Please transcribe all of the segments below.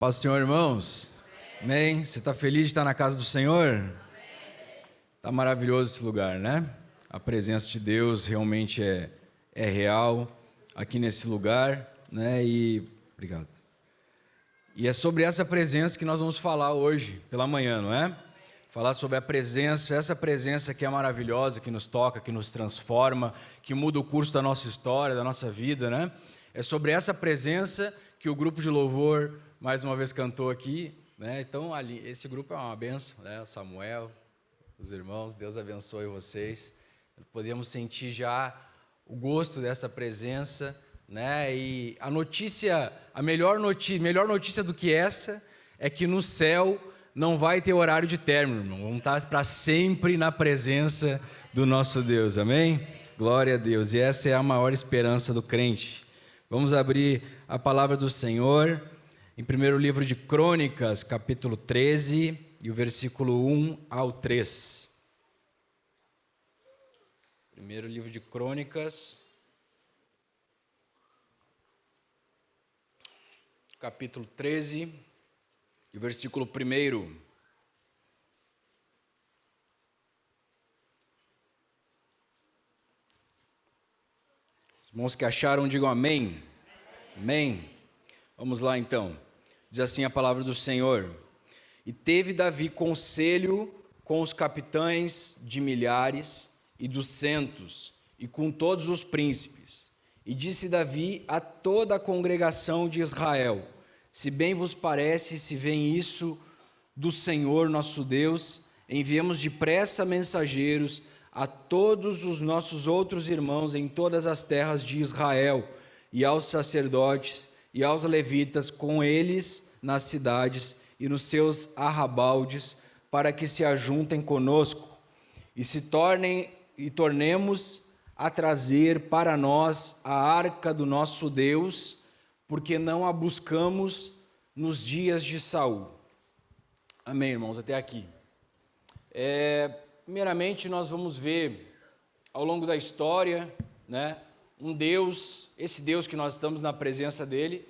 Paz do Senhor, irmãos. Amém. Você está feliz de estar na casa do Senhor? Está maravilhoso esse lugar, né? A presença de Deus realmente é real aqui nesse lugar, né? Obrigado. E é sobre essa presença que nós vamos falar hoje, pela manhã, não é? Falar sobre a presença, essa presença que é maravilhosa, que nos toca, que nos transforma, que muda o curso da nossa história, da nossa vida, né? É sobre essa presença que o grupo de louvor mais uma vez cantou aqui, né? Então, ali, esse grupo é uma benção, né? O Samuel, os irmãos, Deus abençoe vocês. Podemos sentir já o gosto dessa presença, né? E a melhor notícia do que essa é que no céu não vai ter horário de término, irmão. Vamos estar para sempre na presença do nosso Deus, amém? Glória a Deus, e essa é a maior esperança do crente. Vamos abrir a palavra do Senhor em primeiro livro de Crônicas, capítulo 13, e o versículo 1 ao 3. Primeiro livro de Crônicas, capítulo 13, e o versículo 1. Os irmãos que acharam, digam amém. Amém. Vamos lá então. Diz assim a palavra do Senhor: E teve Davi conselho com os capitães de milhares e dos centos, e com todos os príncipes. E disse Davi a toda a congregação de Israel: Se bem vos parece, se vem isso do Senhor nosso Deus, enviemos depressa mensageiros a todos os nossos outros irmãos em todas as terras de Israel, e aos sacerdotes e aos levitas com eles nas cidades e nos seus arrabaldes, para que se ajuntem conosco e tornemos a trazer para nós a arca do nosso Deus, porque não a buscamos nos dias de Saul. Amém, irmãos, até aqui. Primeiramente, nós vamos ver ao longo da história, né, um Deus, esse Deus que nós estamos na presença dele,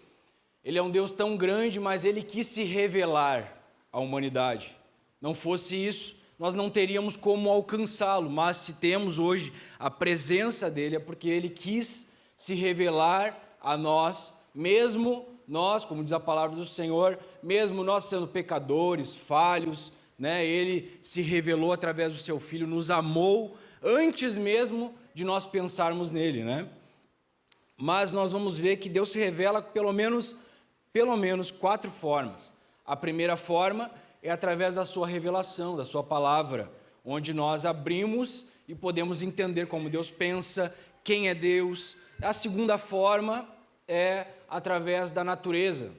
ele é um Deus tão grande, mas ele quis se revelar à humanidade. Não fosse isso, nós não teríamos como alcançá-lo, mas se temos hoje a presença dele, é porque ele quis se revelar a nós, mesmo nós, como diz a palavra do Senhor, mesmo nós sendo pecadores, falhos, né, ele se revelou através do seu Filho, nos amou antes mesmo de nós pensarmos nele, né? Mas nós vamos ver que Deus se revela pelo menos 4 formas. A primeira forma é através da sua revelação, da sua palavra, onde nós abrimos e podemos entender como Deus pensa, quem é Deus. A segunda forma é através da natureza.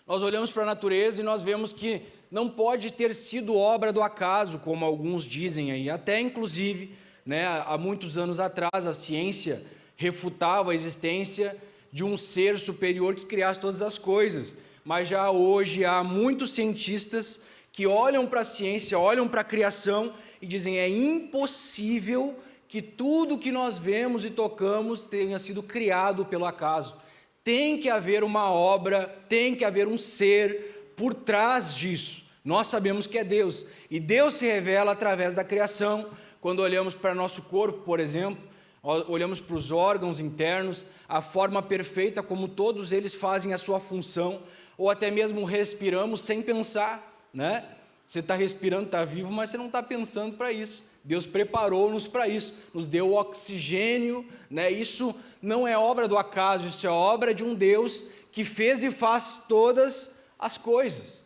Nós olhamos para a natureza e nós vemos que não pode ter sido obra do acaso, como alguns dizem aí, até inclusive, né, há muitos anos atrás a ciência refutava a existência de um ser superior que criasse todas as coisas, mas já hoje há muitos cientistas que olham para a ciência, olham para a criação e dizem: é impossível que tudo que nós vemos e tocamos tenha sido criado pelo acaso. Tem que haver uma obra, tem que haver um ser por trás disso. Nós sabemos que é Deus, e Deus se revela através da criação. Quando olhamos para nosso corpo, por exemplo, olhamos para os órgãos internos, a forma perfeita como todos eles fazem a sua função, ou até mesmo respiramos sem pensar, né? Você está respirando, está vivo, mas você não está pensando para isso. Deus preparou-nos para isso, nos deu o oxigênio, né? Isso não é obra do acaso, isso é obra de um Deus que fez e faz todas as coisas.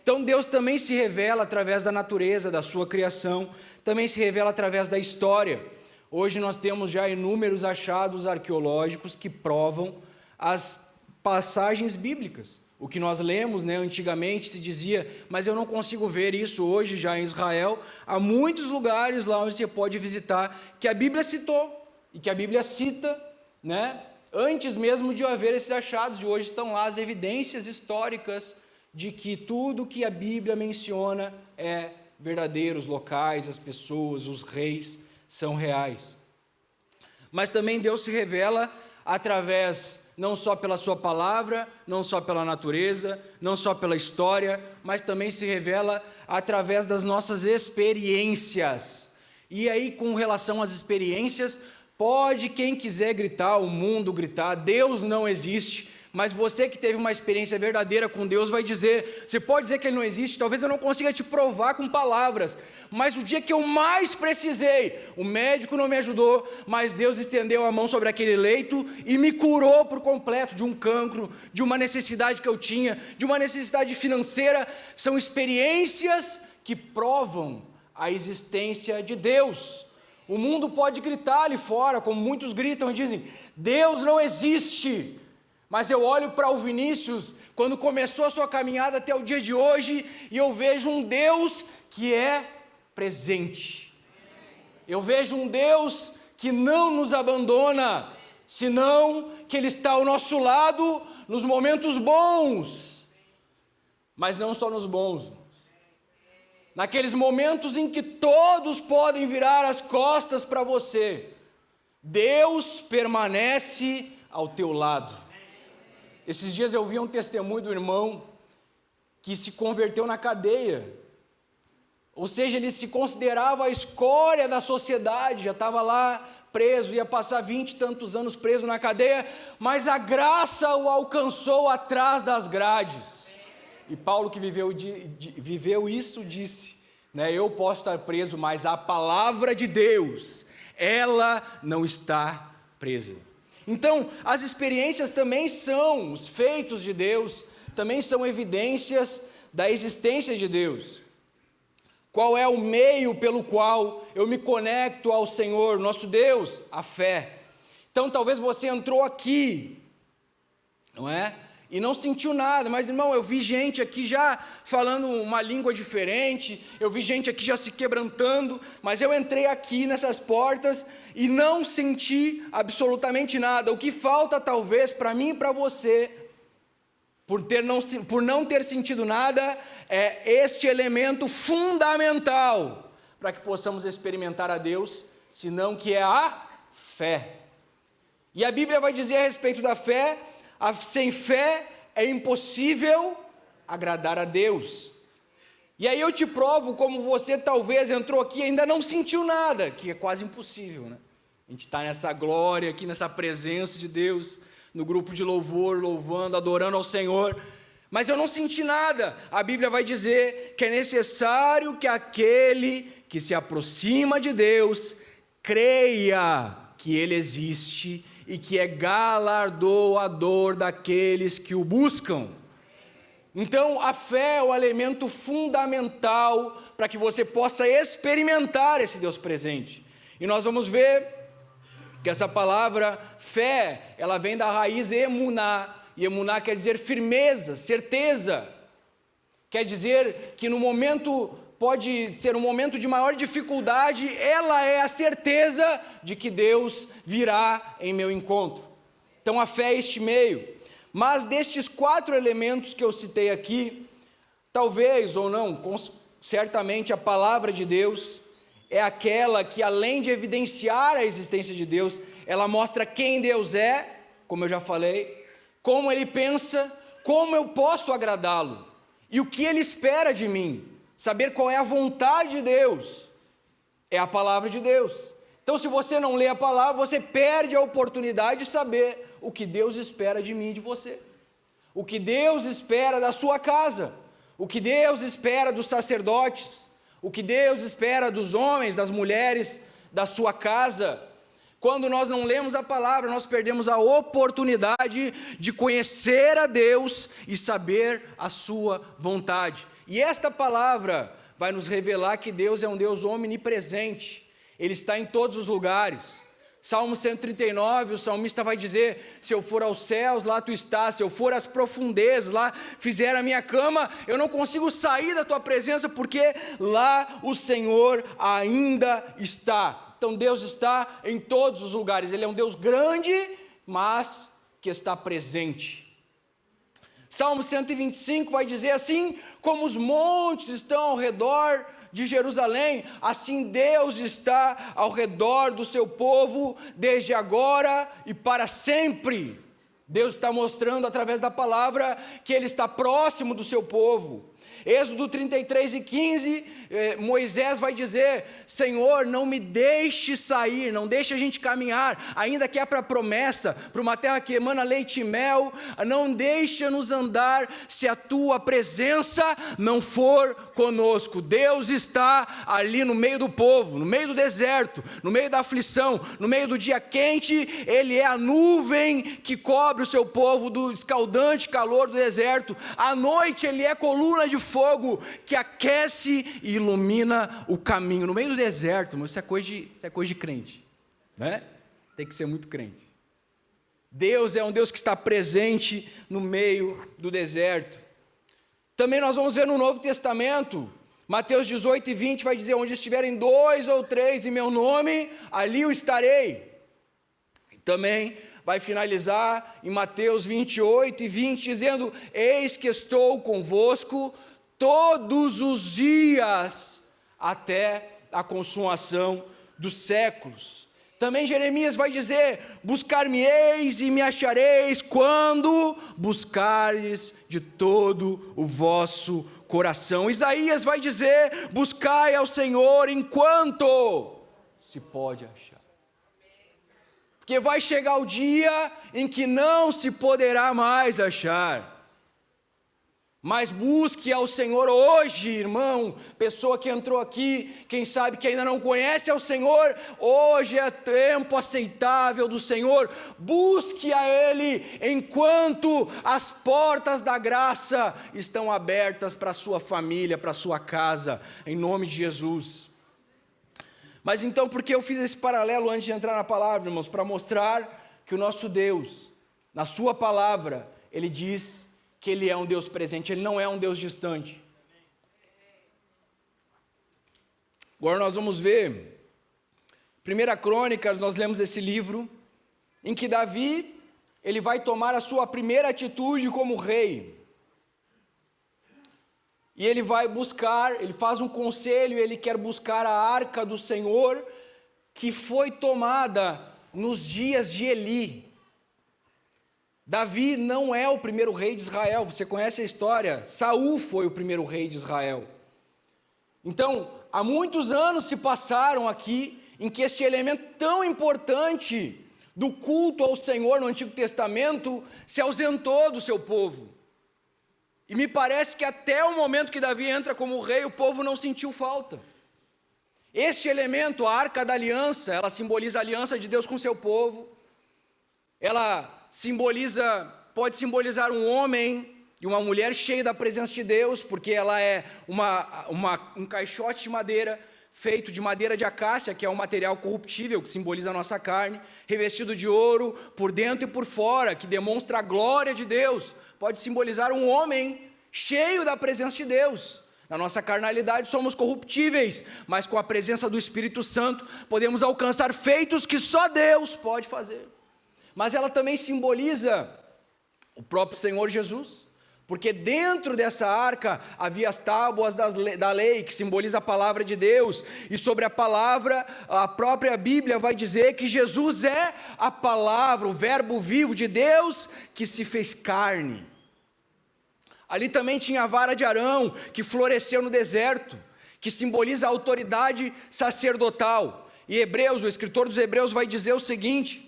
Então Deus também se revela através da natureza, da sua criação, também se revela através da história. Hoje nós temos já inúmeros achados arqueológicos que provam as passagens bíblicas. O que nós lemos, né, antigamente se dizia, mas eu não consigo ver isso hoje já em Israel. Há muitos lugares lá onde você pode visitar que a Bíblia citou e que a Bíblia cita, né, antes mesmo de haver esses achados, e hoje estão lá as evidências históricas de que tudo que a Bíblia menciona é verdadeiro, os locais, as pessoas, os reis são reais. Mas também Deus se revela através não só pela sua palavra, não só pela natureza, não só pela história, mas também se revela através das nossas experiências. E aí, com relação às experiências, pode quem quiser gritar, o mundo gritar, Deus não existe, mas você que teve uma experiência verdadeira com Deus vai dizer, você pode dizer que Ele não existe, talvez eu não consiga te provar com palavras, mas o dia que eu mais precisei, o médico não me ajudou, mas Deus estendeu a mão sobre aquele leito e me curou por completo de um cancro, de uma necessidade que eu tinha, de uma necessidade financeira. São experiências que provam a existência de Deus. O mundo pode gritar ali fora, como muitos gritam e dizem, Deus não existe. Mas eu olho para o Vinícius, quando começou a sua caminhada até o dia de hoje, e eu vejo um Deus que é presente. Eu vejo um Deus que não nos abandona, senão que Ele está ao nosso lado nos momentos bons, mas não só nos bons. Naqueles momentos em que todos podem virar as costas para você, Deus permanece ao teu lado. Esses dias eu vi um testemunho do irmão que se converteu na cadeia, ou seja, ele se considerava a escória da sociedade, já estava lá preso, ia passar 20 e tantos anos preso na cadeia, mas a graça o alcançou atrás das grades. E Paulo, que viveu isso, disse, eu posso estar preso, mas a palavra de Deus, ela não está presa. Então, as experiências também são, os feitos de Deus, também são evidências da existência de Deus. Qual é o meio pelo qual eu me conecto ao Senhor, nosso Deus? A fé. Então, talvez você entrou aqui, não é? E não sentiu nada, mas irmão, eu vi gente aqui já falando uma língua diferente, eu vi gente aqui já se quebrantando, mas eu entrei aqui nessas portas e não senti absolutamente nada. O que falta talvez para mim e para você, por não ter sentido nada, é este elemento fundamental para que possamos experimentar a Deus, senão que é a fé. E a Bíblia vai dizer a respeito da fé, sem fé é impossível agradar a Deus. E aí eu te provo como você talvez entrou aqui e ainda não sentiu nada, que é quase impossível, né? A gente está nessa glória aqui, nessa presença de Deus, no grupo de louvor, louvando, adorando ao Senhor, mas eu não senti nada. A Bíblia vai dizer que é necessário que aquele que se aproxima de Deus creia que Ele existe e que é galardoador daqueles que o buscam. Então, a fé é o elemento fundamental para que você possa experimentar esse Deus presente. E nós vamos ver que essa palavra fé, ela vem da raiz emuná, e emuná quer dizer firmeza, certeza. Quer dizer que no momento, pode ser um momento de maior dificuldade, ela é a certeza de que Deus virá em meu encontro. Então a fé é este meio. Mas destes 4 elementos que eu citei aqui, talvez ou não, certamente a palavra de Deus é aquela que, além de evidenciar a existência de Deus, ela mostra quem Deus é, como eu já falei, como Ele pensa, como eu posso agradá-lo e o que Ele espera de mim. Saber qual é a vontade de Deus é a palavra de Deus. Então, se você não lê a palavra, você perde a oportunidade de saber o que Deus espera de mim e de você, o que Deus espera da sua casa, o que Deus espera dos sacerdotes, o que Deus espera dos homens, das mulheres, da sua casa. Quando nós não lemos a palavra, nós perdemos a oportunidade de conhecer a Deus e saber a sua vontade. E esta palavra vai nos revelar que Deus é um Deus omnipresente, Ele está em todos os lugares. Salmo 139, o salmista vai dizer, se eu for aos céus, lá tu estás, se eu for às profundezas, lá fizer a minha cama, eu não consigo sair da tua presença, porque lá o Senhor ainda está. Então Deus está em todos os lugares, Ele é um Deus grande, mas que está presente. Salmo 125 vai dizer assim, como os montes estão ao redor de Jerusalém, assim Deus está ao redor do seu povo, desde agora e para sempre. Deus está mostrando através da palavra que Ele está próximo do seu povo. Êxodo 33:15, Moisés vai dizer: Senhor, não me deixe sair, não deixe a gente caminhar, ainda que é para a promessa, para uma terra que emana leite e mel, não deixa-nos andar se a tua presença não for conosco. Deus está ali no meio do povo, no meio do deserto, no meio da aflição, no meio do dia quente. Ele é a nuvem que cobre o seu povo do escaldante calor do deserto. À noite Ele é coluna de fogo que aquece e ilumina o caminho no meio do deserto. Mas isso é coisa de crente, né? Tem que ser muito crente. Deus é um Deus que está presente no meio do deserto. Também nós vamos ver no Novo Testamento, Mateus 18:20 vai dizer: onde estiverem 2 ou 3 em meu nome, ali eu estarei. E também vai finalizar em Mateus 28:20 dizendo: eis que estou convosco todos os dias até a consumação dos séculos. Também Jeremias vai dizer: buscar-me-eis e me achareis quando buscares de todo o vosso coração. Isaías vai dizer: buscai ao Senhor enquanto se pode achar. Porque vai chegar o dia em que não se poderá mais achar. Mas busque ao Senhor hoje, irmão, pessoa que entrou aqui, quem sabe que ainda não conhece ao Senhor, hoje é tempo aceitável do Senhor. Busque a Ele enquanto as portas da graça estão abertas para a sua família, para a sua casa, em nome de Jesus. Mas então, por que eu fiz esse paralelo antes de entrar na palavra, irmãos? Para mostrar que o nosso Deus, na sua palavra, Ele diz que Ele é um Deus presente, Ele não é um Deus distante. Agora nós vamos ver, 1 Crônicas, nós lemos esse livro, em que Davi, ele vai tomar a sua primeira atitude como rei. E ele vai buscar, ele faz um conselho, ele quer buscar a arca do Senhor, que foi tomada nos dias de Eli. Davi não é o primeiro rei de Israel, você conhece a história, Saul foi o primeiro rei de Israel. Então, há muitos anos se passaram aqui, em que este elemento tão importante do culto ao Senhor no Antigo Testamento se ausentou do seu povo. E me parece que até o momento que Davi entra como rei, o povo não sentiu falta. Este elemento, a Arca da Aliança, ela simboliza a aliança de Deus com o seu povo. Ela pode simbolizar um homem e uma mulher cheio da presença de Deus, porque ela é um caixote de madeira, feito de madeira de acácia, que é um material corruptível, que simboliza a nossa carne, revestido de ouro por dentro e por fora, que demonstra a glória de Deus. Pode simbolizar um homem cheio da presença de Deus. Na nossa carnalidade somos corruptíveis, mas com a presença do Espírito Santo podemos alcançar feitos que só Deus pode fazer. Mas ela também simboliza o próprio Senhor Jesus, porque dentro dessa arca havia as tábuas da lei, que simboliza a palavra de Deus, e sobre a palavra, a própria Bíblia vai dizer que Jesus é a palavra, o verbo vivo de Deus, que se fez carne. Ali também tinha a vara de Arão, que floresceu no deserto, que simboliza a autoridade sacerdotal. E Hebreus, o escritor dos Hebreus vai dizer o seguinte,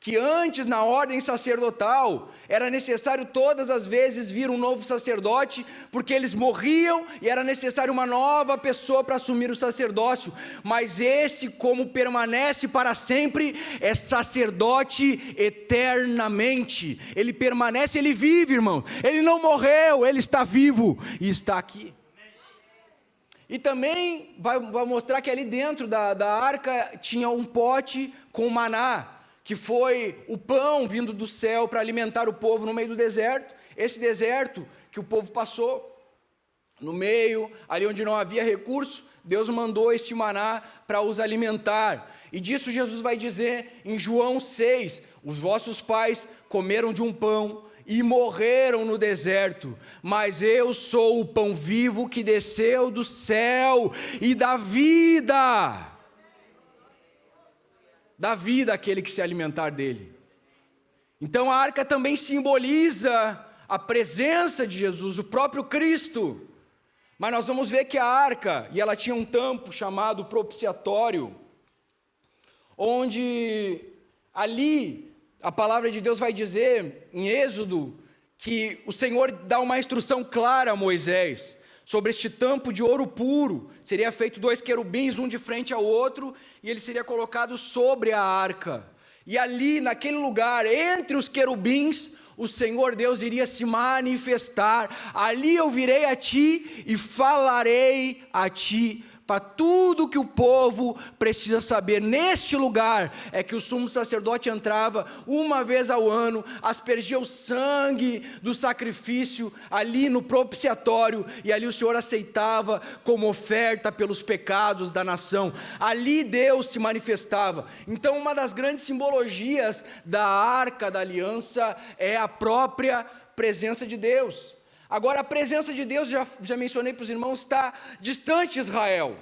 que antes na ordem sacerdotal era necessário todas as vezes vir um novo sacerdote, porque eles morriam e era necessário uma nova pessoa para assumir o sacerdócio, mas esse, como permanece para sempre, é sacerdote eternamente. Ele permanece, ele vive, irmão, ele não morreu, ele está vivo e está aqui. E também vai mostrar que ali dentro da arca tinha um pote com maná, que foi o pão vindo do céu para alimentar o povo no meio do deserto. Esse deserto que o povo passou, no meio, ali onde não havia recurso, Deus mandou este maná para os alimentar. E disso Jesus vai dizer em João 6, os vossos pais comeram de um pão e morreram no deserto, mas eu sou o pão vivo que desceu do céu e dá vida. Da vida aquele que se alimentar dele. Então a arca também simboliza a presença de Jesus, o próprio Cristo. Mas nós vamos ver que a arca, e ela tinha um tampo chamado propiciatório, onde ali a palavra de Deus vai dizer em Êxodo que o Senhor dá uma instrução clara a Moisés sobre este tampo de ouro puro. Seria feito 2 querubins, um de frente ao outro, e ele seria colocado sobre a arca. E ali, naquele lugar, entre os querubins, o Senhor Deus iria se manifestar. Ali eu virei a ti e falarei a ti, para tudo que o povo precisa saber. Neste lugar é que o sumo sacerdote entrava uma vez ao ano, aspergia o sangue do sacrifício ali no propiciatório, e ali o Senhor aceitava como oferta pelos pecados da nação. Ali Deus se manifestava. Então uma das grandes simbologias da arca da aliança é a própria presença de Deus. Agora, a presença de Deus, já mencionei para os irmãos, está distante de Israel.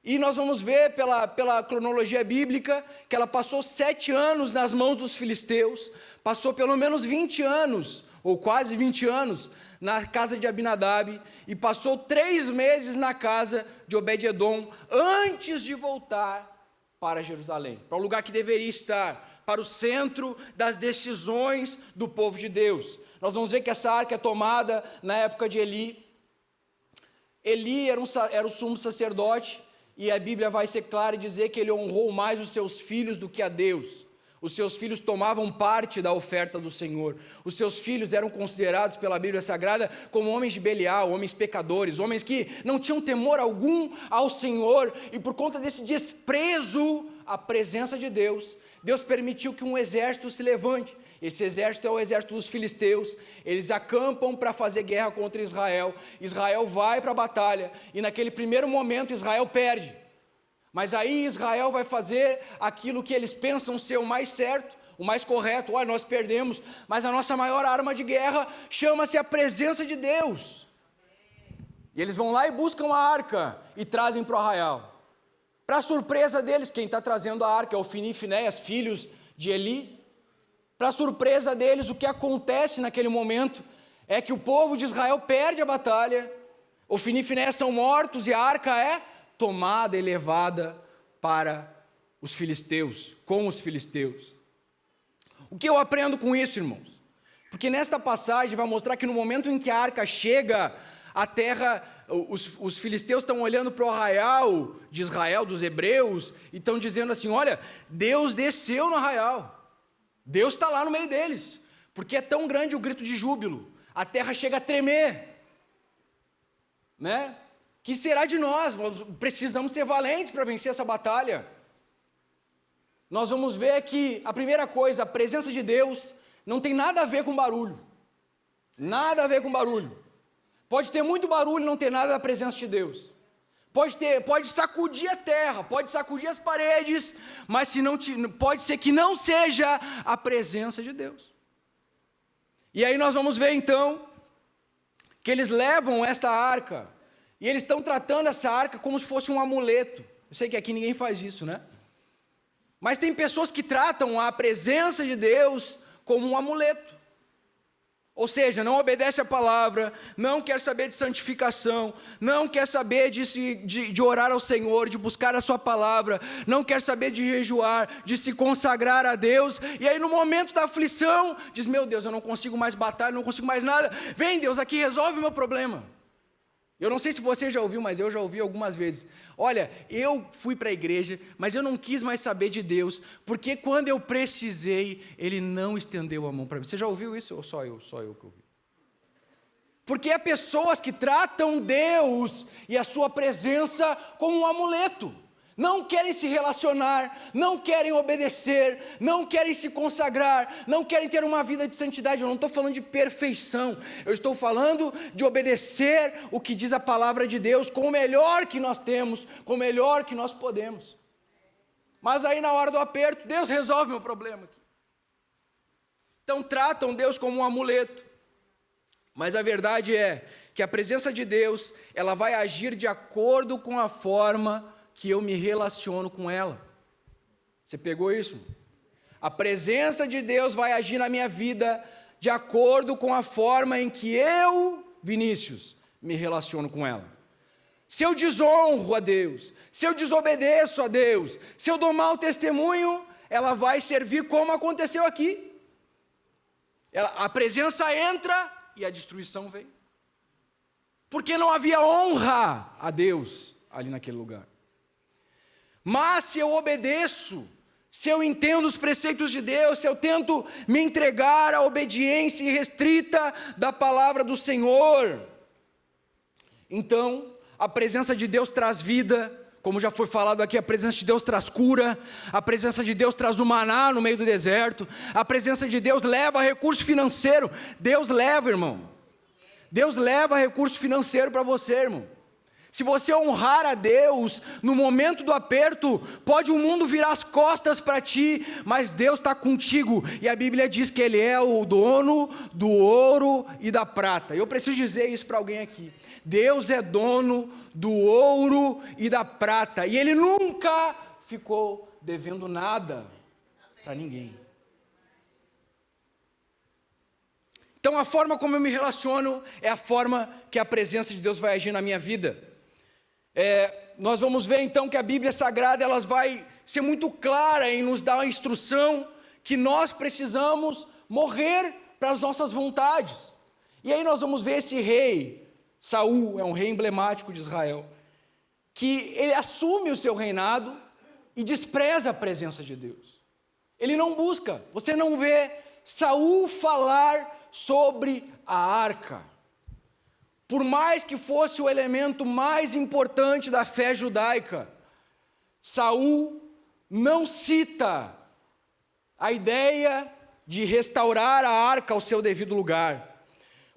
E nós vamos ver pela cronologia bíblica que ela passou 7 anos nas mãos dos filisteus, passou pelo menos 20 anos, ou quase 20 anos, na casa de Abinadab, e passou 3 meses na casa de Obed-edom, antes de voltar para Jerusalém, para o lugar que deveria estar, para o centro das decisões do povo de Deus. Nós vamos ver que essa arca é tomada na época de Eli. Eli era o sumo sacerdote, e a Bíblia vai ser clara e dizer que ele honrou mais os seus filhos do que a Deus. Os seus filhos tomavam parte da oferta do Senhor. Os seus filhos eram considerados pela Bíblia Sagrada como homens de Belial, homens pecadores, homens que não tinham temor algum ao Senhor, e por conta desse desprezo à presença de Deus, Deus permitiu que um exército se levante. Esse exército é o exército dos filisteus. Eles acampam para fazer guerra contra Israel. Israel vai para a batalha, e naquele primeiro momento Israel perde. Mas aí Israel vai fazer aquilo que eles pensam ser o mais certo, o mais correto. Olha, nós perdemos, mas a nossa maior arma de guerra chama-se a presença de Deus. E eles vão lá e buscam a arca e trazem para o arraial. Para surpresa deles, quem está trazendo a arca é Ofni e Finéias, filhos de Eli. Para surpresa deles, o que acontece naquele momento é que o povo de Israel perde a batalha, Ofni e Finéias são mortos e a arca é tomada e levada para os filisteus, com os filisteus. O que eu aprendo com isso, irmãos? Porque nesta passagem vai mostrar que no momento em que a arca chega à terra, os filisteus estão olhando para o arraial de Israel, dos hebreus, e estão dizendo assim: olha, Deus desceu no arraial. Deus está lá no meio deles, porque é tão grande o grito de júbilo, a terra chega a tremer, né? Que será de nós? Precisamos ser valentes para vencer essa batalha. Nós vamos ver que a primeira coisa, a presença de Deus não tem nada a ver com barulho, nada a ver com barulho. Pode ter muito barulho e não ter nada da presença de Deus. Pode sacudir a terra, pode sacudir as paredes, mas pode ser que não seja a presença de Deus. E aí nós vamos ver então que eles levam esta arca, e eles estão tratando essa arca como se fosse um amuleto. Eu sei que aqui ninguém faz isso, né? Mas tem pessoas que tratam a presença de Deus como um amuleto. Ou seja, não obedece a palavra, não quer saber de santificação, não quer saber de orar ao Senhor, de buscar a sua palavra, não quer saber de jejuar, de se consagrar a Deus, e aí no momento da aflição, diz: meu Deus, eu não consigo mais batalhar, não consigo mais nada, vem Deus aqui, resolve o meu problema. Eu não sei se você já ouviu, mas eu já ouvi algumas vezes: olha, eu fui para a igreja, mas eu não quis mais saber de Deus, porque quando eu precisei, Ele não estendeu a mão para mim. Você já ouviu isso? Ou só eu que ouvi? Porque há pessoas que tratam Deus e a sua presença como um amuleto. Não querem se relacionar, não querem obedecer, não querem se consagrar, não querem ter uma vida de santidade. Eu não estou falando de perfeição, eu estou falando de obedecer o que diz a palavra de Deus com o melhor que nós temos, com o melhor que nós podemos. Mas aí na hora do aperto, Deus resolve meu problema aqui. Então tratam Deus como um amuleto. Mas a verdade é que a presença de Deus, ela vai agir de acordo com a forma que eu me relaciono com ela. Você pegou isso? A presença de Deus vai agir na minha vida de acordo com a forma em que eu, Vinícius, me relaciono com ela. Se eu desonro a Deus, se eu desobedeço a Deus, se eu dou mau testemunho, ela vai servir como aconteceu aqui. A presença entra e a destruição vem. Porque não havia honra a Deus ali naquele lugar. Mas se eu obedeço, se eu entendo os preceitos de Deus, se eu tento me entregar à obediência irrestrita da palavra do Senhor, então a presença de Deus traz vida, como já foi falado aqui, a presença de Deus traz cura, a presença de Deus traz o maná no meio do deserto, a presença de Deus leva recurso financeiro. Deus leva, irmão. Deus leva recurso financeiro para você, irmão. Se você honrar a Deus no momento do aperto, pode o mundo virar as costas para ti, mas Deus está contigo, e a Bíblia diz que Ele é o dono do ouro e da prata. Eu preciso dizer isso para alguém aqui: Deus é dono do ouro e da prata, e Ele nunca ficou devendo nada para ninguém. Então a forma como eu me relaciono é a forma que a presença de Deus vai agir na minha vida. Nós vamos ver então que a Bíblia Sagrada ela vai ser muito clara em nos dar a instrução que nós precisamos morrer para as nossas vontades. E aí nós vamos ver esse rei, Saul, é um rei emblemático de Israel, que ele assume o seu reinado e despreza a presença de Deus. Ele não busca, você não vê Saul falar sobre a arca. Por mais que fosse o elemento mais importante da fé judaica, Saul não cita a ideia de restaurar a arca ao seu devido lugar,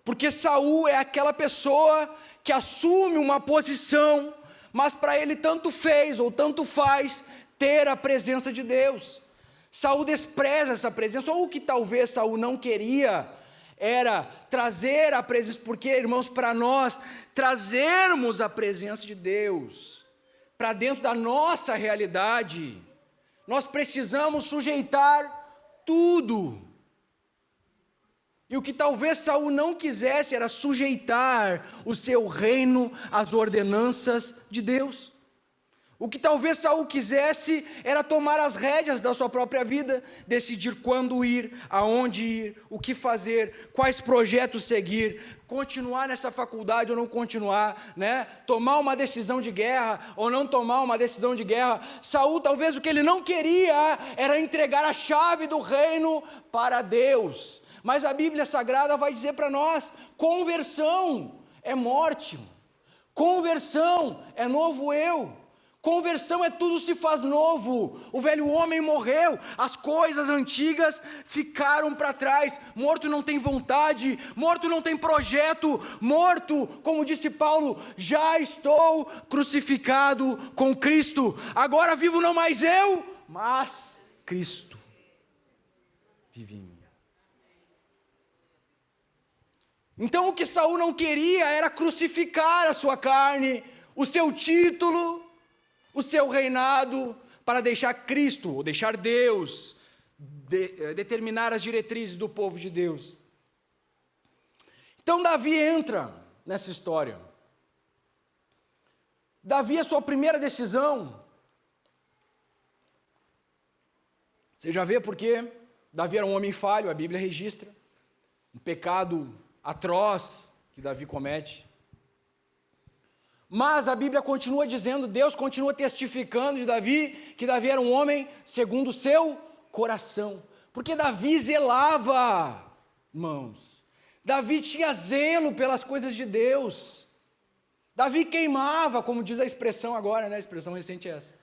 porque Saul é aquela pessoa que assume uma posição, mas para ele tanto fez ou tanto faz ter a presença de Deus. Saul despreza essa presença, ou o que talvez Saul não queria era trazer a presença, porque, irmãos, para nós trazermos a presença de Deus para dentro da nossa realidade, nós precisamos sujeitar tudo. E o que talvez Saul não quisesse era sujeitar o seu reino às ordenanças de Deus. O que talvez Saul quisesse era tomar as rédeas da sua própria vida, decidir quando ir, aonde ir, o que fazer, quais projetos seguir, continuar nessa faculdade ou não continuar, né? Tomar uma decisão de guerra ou não tomar uma decisão de guerra. Saul, talvez o que ele não queria era entregar a chave do reino para Deus. Mas a Bíblia Sagrada vai dizer para nós: conversão é morte, conversão é novo eu. Conversão é tudo se faz novo. O velho homem morreu, as coisas antigas ficaram para trás. Morto não tem vontade, morto não tem projeto, morto, como disse Paulo, já estou crucificado com Cristo. Agora vivo não mais eu, mas Cristo vive em mim. Então o que Saul não queria era crucificar a sua carne, o seu título, o seu reinado, para deixar Cristo, ou deixar Deus, determinar as diretrizes do povo de Deus. Então Davi entra nessa história. Davi, a sua primeira decisão, você já vê porque Davi era um homem falho, a Bíblia registra, um pecado atroz que Davi comete. Mas a Bíblia continua dizendo, Deus continua testificando de Davi, que Davi era um homem segundo o seu coração. Porque Davi zelava, irmãos. Davi tinha zelo pelas coisas de Deus. Davi queimava, como diz a expressão agora, né? A expressão recente é essa.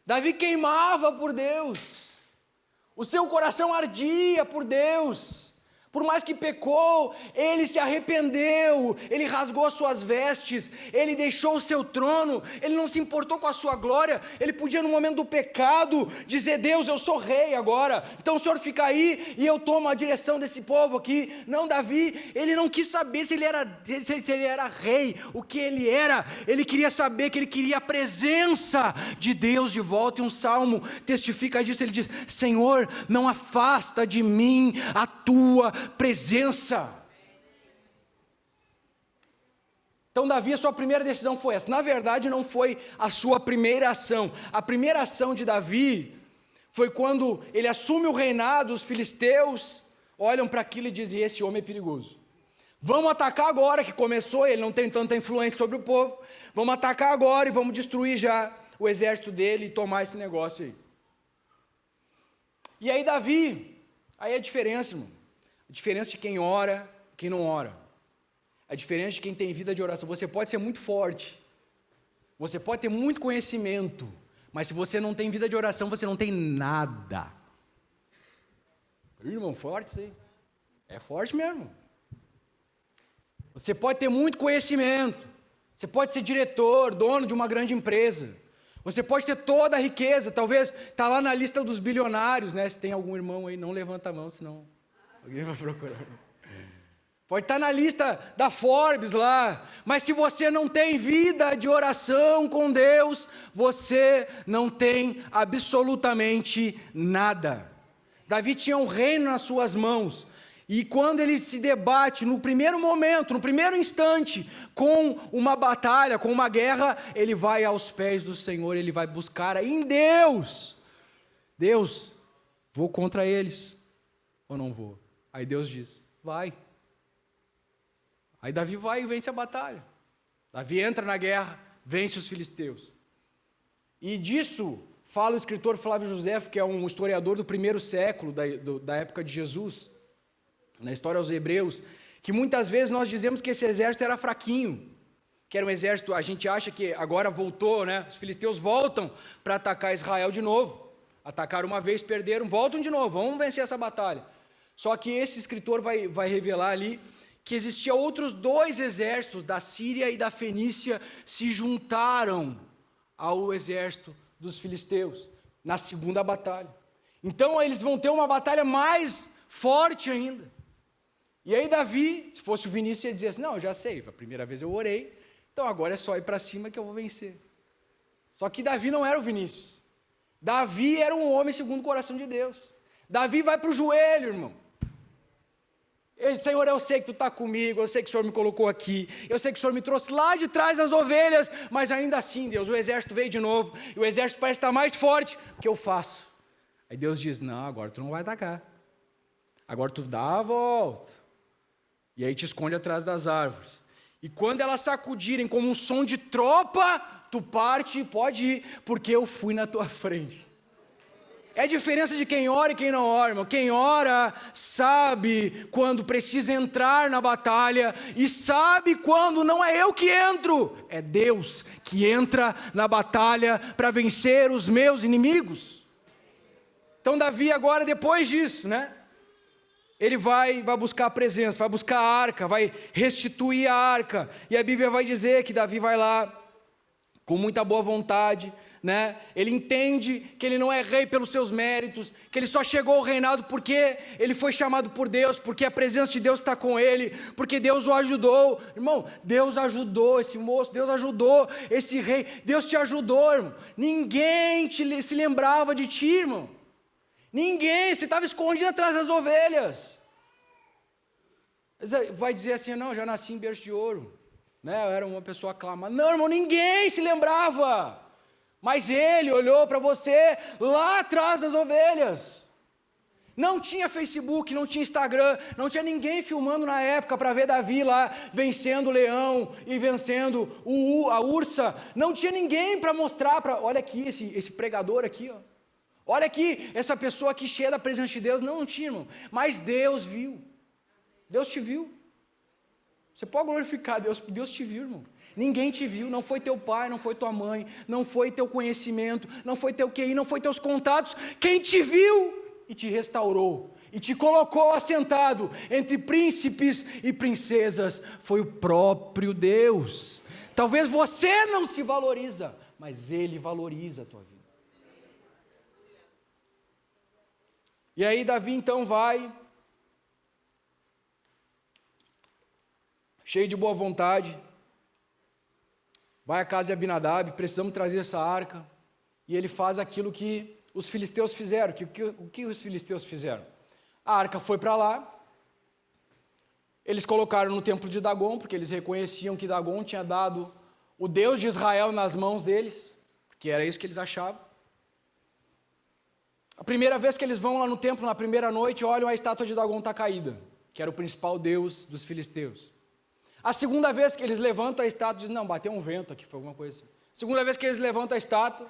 Davi queimava por Deus. O seu coração ardia por Deus. Por mais que pecou, ele se arrependeu, ele rasgou as suas vestes, ele deixou o seu trono, ele não se importou com a sua glória, ele podia no momento do pecado dizer: Deus, eu sou rei agora, então o Senhor fica aí e eu tomo a direção desse povo aqui. Não, Davi, ele não quis saber se ele era rei, o que ele era, ele queria saber que ele queria a presença de Deus de volta, e um salmo testifica disso, ele diz: Senhor, não afasta de mim a tua presença. Então Davi, a sua primeira decisão foi essa. Na verdade não foi a sua primeira ação. A primeira ação de Davi foi quando ele assume o reinado, os filisteus olham para aquilo e dizem: esse homem é perigoso, vamos atacar agora que começou, ele não tem tanta influência sobre o povo, vamos atacar agora e vamos destruir já o exército dele e tomar esse negócio aí. E aí Davi, aí é a diferença, irmão. A diferença de quem ora e quem não ora. A diferença de quem tem vida de oração. Você pode ser muito forte, você pode ter muito conhecimento, mas se você não tem vida de oração, você não tem nada. Irmão, forte isso aí. É forte mesmo. Você pode ter muito conhecimento, você pode ser diretor, dono de uma grande empresa, você pode ter toda a riqueza, talvez está lá na lista dos bilionários, né? Se tem algum irmão aí, não levanta a mão, senão alguém vai procurar. Pode estar na lista da Forbes lá, mas se você não tem vida de oração com Deus, você não tem absolutamente nada. Davi tinha um reino nas suas mãos, e quando ele se debate no primeiro momento, no primeiro instante, com uma batalha, com uma guerra, ele vai aos pés do Senhor, ele vai buscar em Deus. Deus, vou contra eles ou não vou? Aí Deus diz: vai. Aí Davi vai e vence a batalha. Davi entra na guerra, vence os filisteus. E disso fala o escritor Flávio Josefo, que é um historiador do primeiro século, da época de Jesus, na história aos Hebreus, que muitas vezes nós dizemos que esse exército era fraquinho, que era um exército, a gente acha que agora voltou, né? Os filisteus voltam para atacar Israel de novo. Atacaram uma vez, perderam, voltam de novo, vamos vencer essa batalha. Só que esse escritor vai revelar ali que existiam outros dois exércitos, da Síria e da Fenícia, se juntaram ao exército dos filisteus, na segunda batalha. Então eles vão ter uma batalha mais forte ainda. E aí Davi, se fosse o Vinícius, ia dizer assim: não, eu já sei, a primeira vez eu orei, então agora é só ir para cima que eu vou vencer. Só que Davi não era o Vinícius. Davi era um homem segundo o coração de Deus. Davi vai para o joelho, irmão. Senhor, eu sei que tu está comigo, eu sei que o Senhor me colocou aqui, eu sei que o Senhor me trouxe lá de trás das ovelhas, mas ainda assim, Deus, o exército veio de novo, e o exército parece estar mais forte, o que eu faço? Aí Deus diz: não, agora tu não vai atacar, agora tu dá a volta, e aí te esconde atrás das árvores, e quando elas sacudirem como um som de tropa, tu parte e pode ir, porque eu fui na tua frente. É a diferença de quem ora e quem não ora, irmão. Quem ora sabe quando precisa entrar na batalha e sabe quando não é eu que entro, é Deus que entra na batalha para vencer os meus inimigos. Então Davi agora, depois disso, né? Ele vai buscar a presença, vai buscar a arca, vai restituir a arca, e a Bíblia vai dizer que Davi vai lá com muita boa vontade, né? Ele entende que ele não é rei pelos seus méritos, que ele só chegou ao reinado porque ele foi chamado por Deus, porque a presença de Deus está com ele, porque Deus o ajudou. Irmão, Deus ajudou esse moço, Deus ajudou esse rei, Deus te ajudou, irmão. Ninguém se lembrava de ti, irmão. Ninguém, você estava escondido atrás das ovelhas. Vai dizer assim: não, já nasci em berço de ouro, né? Eu era uma pessoa aclamada. Não, irmão, ninguém se lembrava. Mas ele olhou para você lá atrás das ovelhas. Não tinha Facebook, não tinha Instagram, não tinha ninguém filmando na época para ver Davi lá vencendo o leão e vencendo a ursa. Não tinha ninguém para mostrar, olha aqui esse pregador aqui, ó. Olha aqui, essa pessoa aqui cheia da presença de Deus. Não tinha, irmão. Mas Deus viu. Deus te viu. Você pode glorificar Deus, Deus te viu, irmão. Ninguém te viu, não foi teu pai, não foi tua mãe, não foi teu conhecimento, não foi teu QI, não foi teus contatos. Quem te viu e te restaurou, e te colocou assentado entre príncipes e princesas, foi o próprio Deus. Talvez você não se valoriza, mas Ele valoriza a tua vida. E aí Davi então vai, cheio de boa vontade, vai à casa de Abinadab, precisamos trazer essa arca, e ele faz aquilo que os filisteus fizeram. O que os filisteus fizeram? A arca foi para lá, eles colocaram no templo de Dagon, porque eles reconheciam que Dagon tinha dado o Deus de Israel nas mãos deles, porque era isso que eles achavam. A primeira vez que eles vão lá no templo, na primeira noite, olham, a estátua de Dagon está caída, que era o principal Deus dos filisteus. A segunda vez que eles levantam a estátua, dizem, não, bateu um vento aqui, foi alguma coisa assim. Segunda vez que eles levantam a estátua,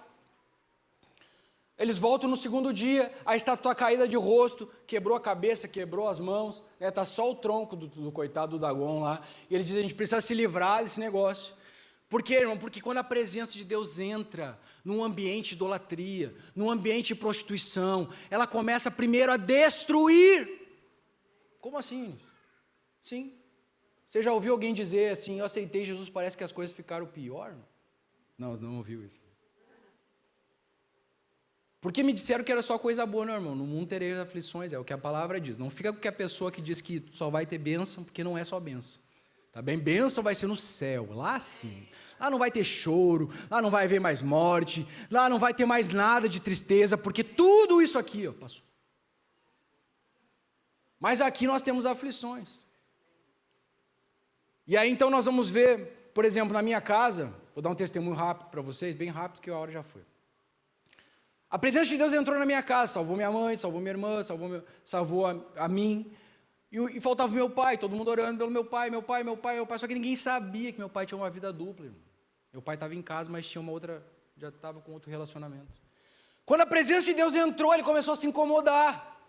eles voltam no segundo dia, a estátua caída de rosto, quebrou a cabeça, quebrou as mãos, está só o tronco do coitado do Dagon lá, e eles dizem, a gente precisa se livrar desse negócio. Por quê, irmão? Porque quando a presença de Deus entra num ambiente de idolatria, num ambiente de prostituição, ela começa primeiro a destruir. Como assim? Sim. Você já ouviu alguém dizer assim, eu aceitei Jesus, parece que as coisas ficaram pior? Não ouviu isso. Porque me disseram que era só coisa boa, não, irmão. No mundo tereis aflições, é o que a palavra diz. Não fica com a pessoa que diz que só vai ter bênção, porque não é só bênção. Tá bem? Bênção vai ser no céu, lá sim. Lá não vai ter choro, lá não vai haver mais morte, lá não vai ter mais nada de tristeza, porque tudo isso aqui, ó, passou. Mas aqui nós temos aflições. E aí então nós vamos ver, por exemplo, na minha casa, vou dar um testemunho rápido para vocês, bem rápido, que a hora já foi. A presença de Deus entrou na minha casa, salvou minha mãe, salvou minha irmã, salvou a mim, e faltava o meu pai, todo mundo orando pelo meu pai, só que ninguém sabia que meu pai tinha uma vida dupla, irmão. Meu pai estava em casa, mas tinha uma outra, já estava com outro relacionamento. Quando a presença de Deus entrou, ele começou a se incomodar.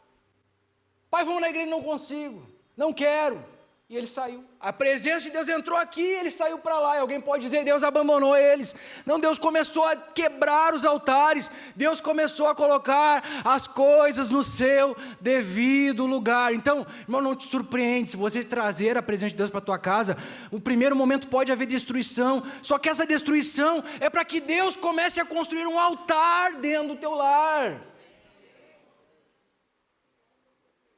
Pai, vamos na igreja, não consigo, não quero. E ele saiu. A presença de Deus entrou aqui, ele saiu para lá. E alguém pode dizer, Deus abandonou eles. Não, Deus começou a quebrar os altares. Deus começou a colocar as coisas no seu devido lugar. Então, irmão, não te surpreende. Se você trazer a presença de Deus para a tua casa, no primeiro momento pode haver destruição. Só que essa destruição é para que Deus comece a construir um altar dentro do teu lar.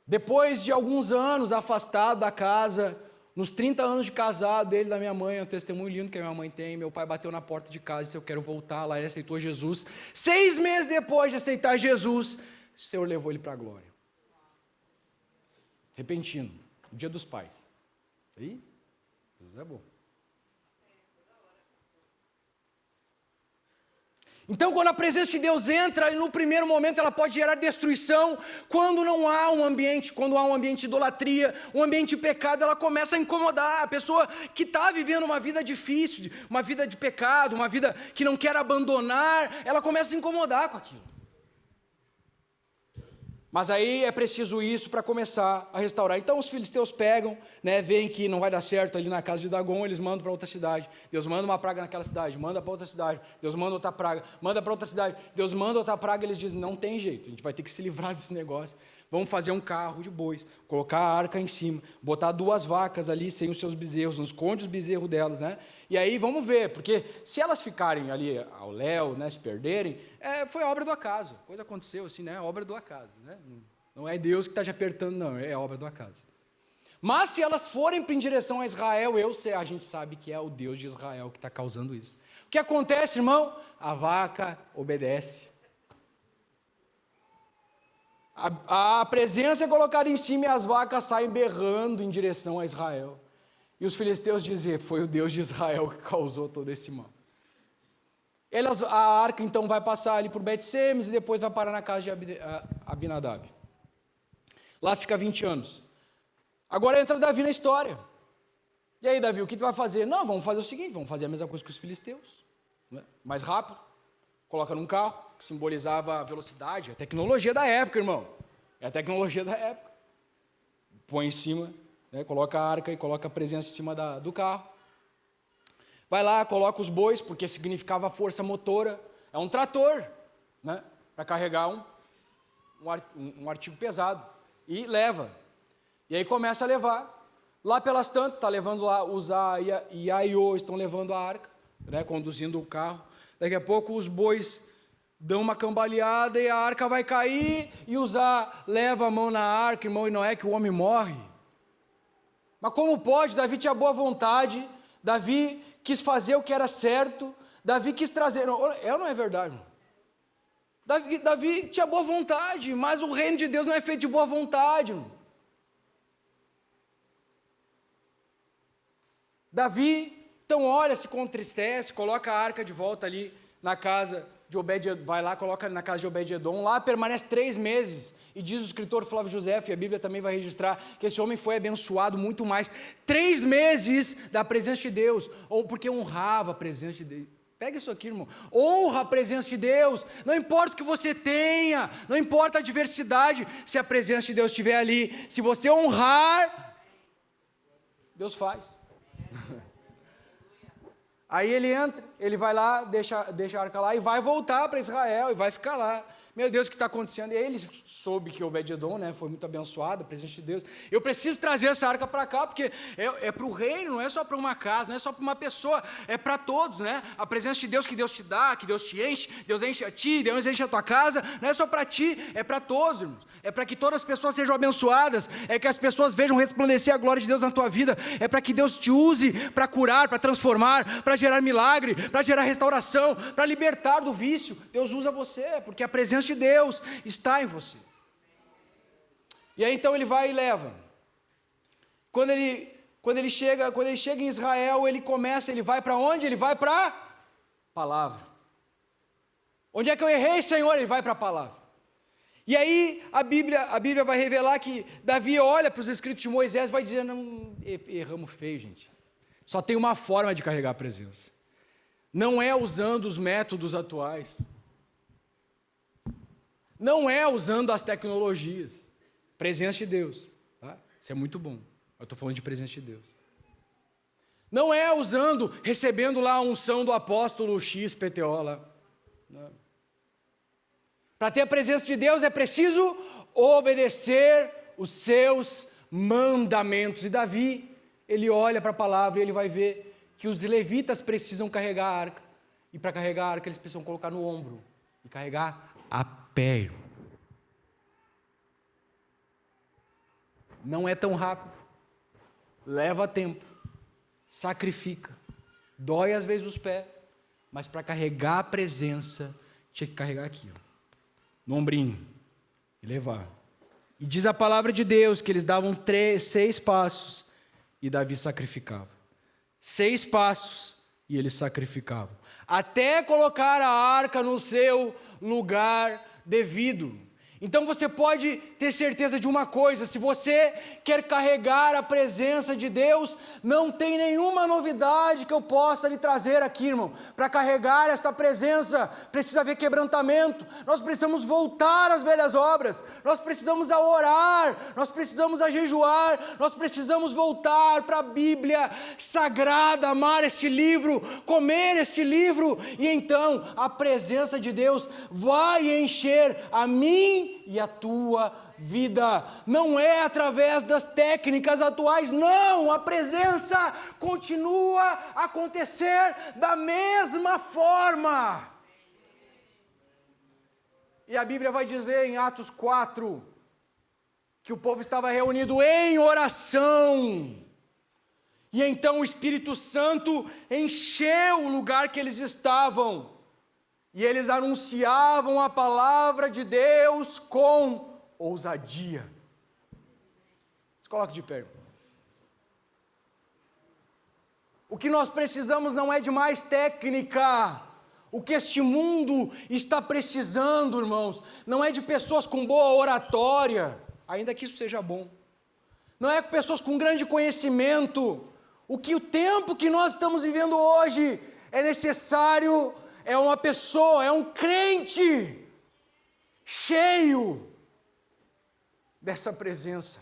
Depois de alguns anos afastado da casa, nos 30 anos de casado dele, da minha mãe, é um testemunho lindo que a minha mãe tem, meu pai bateu na porta de casa e disse, eu quero voltar, lá ele aceitou Jesus. 6 meses depois de aceitar Jesus, o Senhor levou ele para a glória. Repentino, o dia dos pais. Aí, Jesus é bom. Então, quando a presença de Deus entra, no primeiro momento ela pode gerar destruição. Quando não há um ambiente, quando há um ambiente de idolatria, um ambiente de pecado, ela começa a incomodar. A pessoa que está vivendo uma vida difícil, uma vida de pecado, uma vida que não quer abandonar, ela começa a incomodar com aquilo. Mas aí é preciso isso para começar a restaurar. Então os filisteus pegam, veem que não vai dar certo ali na casa de Dagon, eles mandam para outra cidade. Deus manda uma praga naquela cidade, manda para outra cidade. Deus manda outra praga, manda para outra cidade. Deus manda outra praga, eles dizem, não tem jeito, a gente vai ter que se livrar desse negócio. Vamos fazer um carro de bois, colocar a arca em cima, botar 2 vacas ali sem os seus bezerros, não esconde os bezerros delas, E aí vamos ver, porque se elas ficarem ali ao léu, se perderem, foi obra do acaso. A coisa aconteceu assim, obra do acaso, Não é Deus que está te apertando, não, é obra do acaso. Mas se elas forem em direção a Israel, a gente sabe que é o Deus de Israel que está causando isso. O que acontece, irmão? A vaca obedece. A presença é colocada em cima e as vacas saem berrando em direção a Israel. E os filisteus dizem, foi o Deus de Israel que causou todo esse mal. A arca então vai passar ali por Bet-Semes e depois vai parar na casa de Abinadab. Lá fica 20 anos. Agora entra Davi na história. E aí, Davi, o que tu vai fazer? Não, vamos fazer o seguinte, vamos fazer a mesma coisa que os filisteus. Mais rápido, coloca num carro, que simbolizava a velocidade, a tecnologia da época, irmão. É a tecnologia da época. Põe em cima, coloca a arca e coloca a presença em cima do carro. Vai lá, coloca os bois, porque significava força motora. É um trator, para carregar um artigo pesado. e leva. E aí começa a levar. Lá pelas tantas, está levando lá, Uzá e Aiô estão levando a arca, né, conduzindo o carro. Daqui a pouco os bois dão uma cambaleada e a arca vai cair, e Uzá leva a mão na arca, irmão, e não é que o homem morre. Mas como pode? Davi tinha boa vontade, Davi quis fazer o que era certo, Davi quis trazer... Não, é ou não é verdade? Davi tinha boa vontade, mas o reino de Deus não é feito de boa vontade, irmão. Davi, então olha, se contristece, coloca a arca de volta ali na casa de Obed-edom, vai lá, coloca na casa de Obed-edom, lá permanece 3 meses, e diz o escritor Flávio José, e a Bíblia também vai registrar, que esse homem foi abençoado muito mais, 3 meses da presença de Deus, ou porque honrava a presença de Deus. Pega isso aqui, irmão, honra a presença de Deus, não importa o que você tenha, não importa a adversidade, se a presença de Deus estiver ali, se você honrar, Deus faz. Aí ele entra, ele vai lá, deixa a arca lá e vai voltar para Israel e vai ficar lá. Meu Deus, o que está acontecendo? E aí ele soube que Obed-edom, né, foi muito abençoado, a presença de Deus. Eu preciso trazer essa arca para cá, porque é para o reino, não é só para uma casa, não é só para uma pessoa, é para todos, né? A presença de Deus que Deus te dá, que Deus te enche, Deus enche a ti, Deus enche a tua casa, não é só para ti, é para todos, irmãos. É para que todas as pessoas sejam abençoadas, é que as pessoas vejam resplandecer a glória de Deus na tua vida, é para que Deus te use para curar, para transformar, para gerar milagre, para gerar restauração, para libertar do vício. Deus usa você, porque a presença de Deus está em você. E aí então ele vai e leva. Quando ele chega em Israel, ele vai para onde? Ele vai para a palavra. Onde é que eu errei, Senhor? Ele vai para a palavra. E aí a Bíblia vai revelar que Davi olha para os escritos de Moisés e vai dizer, não, erramos feio, gente. Só tem uma forma de carregar a presença. Não é usando os métodos atuais. Não é usando as tecnologias. Presença de Deus. Tá? Isso é muito bom. Eu estou falando de presença de Deus. Não é usando, recebendo lá a unção do apóstolo XPTO lá. Não. Para ter a presença de Deus é preciso obedecer os seus mandamentos. E Davi, ele olha para a palavra e ele vai ver que os levitas precisam carregar a arca. E para carregar a arca eles precisam colocar no ombro e carregar a pé. Não é tão rápido. Leva tempo. Sacrifica. Dói às vezes os pés. Mas para carregar a presença, tinha que carregar aqui, ó, no ombrinho, e levar. E diz a palavra de Deus que eles davam 6 passos e Davi sacrificava. 6 passos e eles sacrificavam. Até colocar a arca no seu lugar devido. Então você pode ter certeza de uma coisa, se você quer carregar a presença de Deus, não tem nenhuma novidade que eu possa lhe trazer aqui, irmão. Para carregar esta presença, precisa haver quebrantamento, nós precisamos voltar às velhas obras, nós precisamos a orar, nós precisamos a jejuar, nós precisamos voltar para a Bíblia Sagrada, amar este livro, comer este livro, e então a presença de Deus vai encher a mim e a tua vida. Não é através das técnicas atuais, não, a presença continua a acontecer da mesma forma. E a Bíblia vai dizer em Atos 4 que o povo estava reunido em oração. E então o Espírito Santo encheu o lugar que eles estavam. E eles anunciavam a palavra de Deus com ousadia. Se coloque de pé. O que nós precisamos não é de mais técnica. O que este mundo está precisando, irmãos, não é de pessoas com boa oratória, ainda que isso seja bom. Não é de pessoas com grande conhecimento. O tempo que nós estamos vivendo hoje é necessário. É uma pessoa, é um crente cheio dessa presença.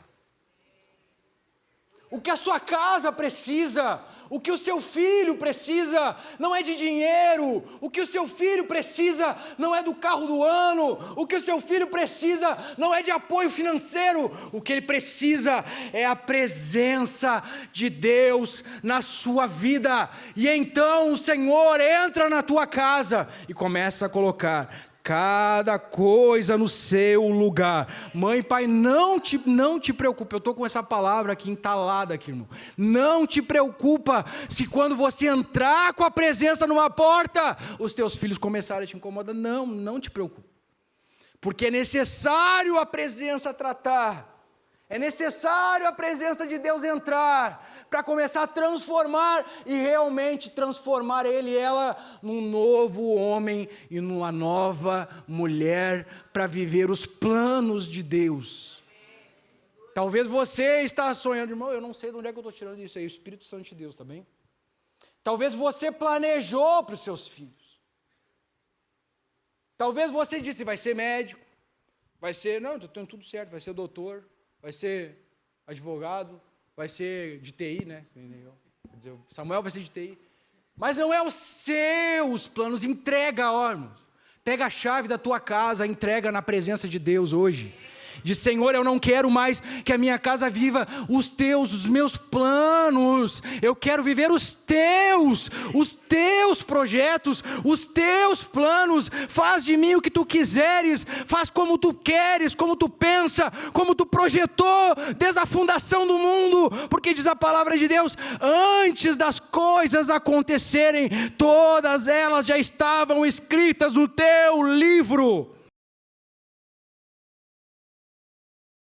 O que a sua casa precisa, o que o seu filho precisa, não é de dinheiro. O que o seu filho precisa não é do carro do ano. O que o seu filho precisa não é de apoio financeiro. O que ele precisa é a presença de Deus na sua vida. E então o Senhor entra na tua casa e começa a colocar cada coisa no seu lugar. Mãe, pai, não te preocupe. Eu estou com essa palavra aqui entalada aqui, irmão. Não te preocupa se quando você entrar com a presença numa porta, os teus filhos começarem a te incomodar. Não te preocupe. Porque é necessário a presença tratar. É necessário a presença de Deus entrar para começar a transformar e realmente transformar ele e ela num novo homem e numa nova mulher para viver os planos de Deus. Talvez você está sonhando, irmão, eu não sei de onde é que eu estou tirando isso aí, o Espírito Santo de Deus, tá bem? Talvez você planejou para os seus filhos. Talvez você disse, vai ser médico, vai ser, não, estou tudo certo, vai ser doutor, vai ser advogado, vai ser de TI, né? Quer dizer, Samuel vai ser de TI. Mas não é os seus planos. Entrega, ó, irmãos. Pega a chave da tua casa, entrega na presença de Deus hoje. Diz, Senhor, eu não quero mais que a minha casa viva os meus planos. Eu quero viver os teus projetos, os teus planos. Faz de mim o que tu quiseres, faz como tu queres, como tu pensa, como tu projetou desde a fundação do mundo. Porque diz a palavra de Deus, antes das coisas acontecerem, todas elas já estavam escritas no teu livro.